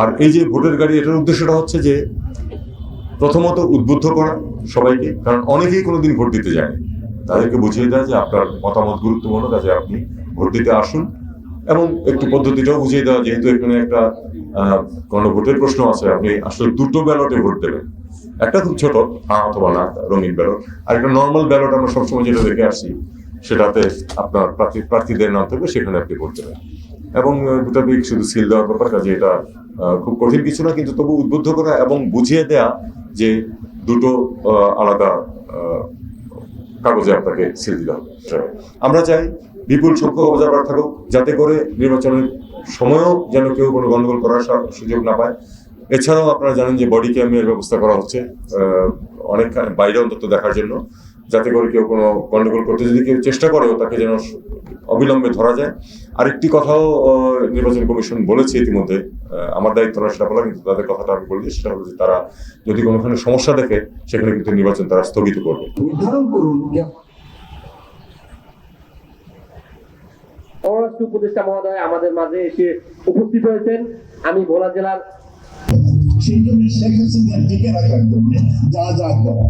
আর এই যে ভোটের গাড়ি, এটার উদ্দেশ্যটা হচ্ছে যে প্রথমত উদ্বুদ্ধ করা সবাইকে, কারণ অনেকেই কোনোদিন ভোট দিতে যায়নি, তাদেরকে বুঝিয়ে দেয় যে আপনার মতামত গুরুত্বপূর্ণ, কাজে আপনি ভোট দিতে আসুন। এবং একটু পদ্ধতিটাও বুঝিয়ে দেওয়া, যেহেতু এখানে একটা গণভোটের প্রশ্ন আছে, আপনি আসলে দুটো ব্যালটে ভোট দেবেন, একটা খুব ছোট অথবা না রঙিন ব্যালট, আর একটা নর্মাল ব্যালট আমরা সবসময় যেটা দেখে আসছি, সেটাতে আপনার প্রার্থীদের নাম থাকবে, সেখানে আপনি ভোট দেবেন। এবং দুটা দিক শুধু সিল দেওয়ার ব্যাপার, কাজে এটা খুব কঠিন কিছু না, কিন্তু তবু উদ্বুদ্ধ করা এবং বুঝিয়ে দেয়া যে দুটো আলাদা কাগজে আপনাকে সিল দিতে হবে। আমরা চাই বিপুল সংখ্যক অবজারভার থাকুক, যাতে করে নির্বাচনের সময়ও যেন কেউ কোনো গন্ডগোল করার সুযোগ না পায়। এছাড়াও আপনারা জানেন যে বডি ক্যামের ব্যবস্থা করা হচ্ছে অনেক বাইরে অন্তত দেখার জন্য, যাতে করে কেউ কোনো গন্ডগোল করতে যদি কেউ চেষ্টা করেও তাকে যেন অবিলম্বে ধরা যায়। আরেকটি কথাও নির্বাচন কমিশন বলেছে ইতিমধ্যে, আমার দায়িত্ব না সেটা বলা, কিন্তু তাদের কথাটা আমি বলি, সেটা হলো যে তারা যদি কোনোখানে সমস্যা দেখে সেখানে কিন্তু নির্বাচন তারা স্থগিত করবে। নির্ধারণ করুন। পররাষ্ট্র উপদেষ্টা মহোদয় আমাদের মাঝে এসে উপস্থিত হয়েছেন। আমি ভোলা জেলার সেই জন্য শেখ হাসিনার টিকে রাখার জন্য যা যা করা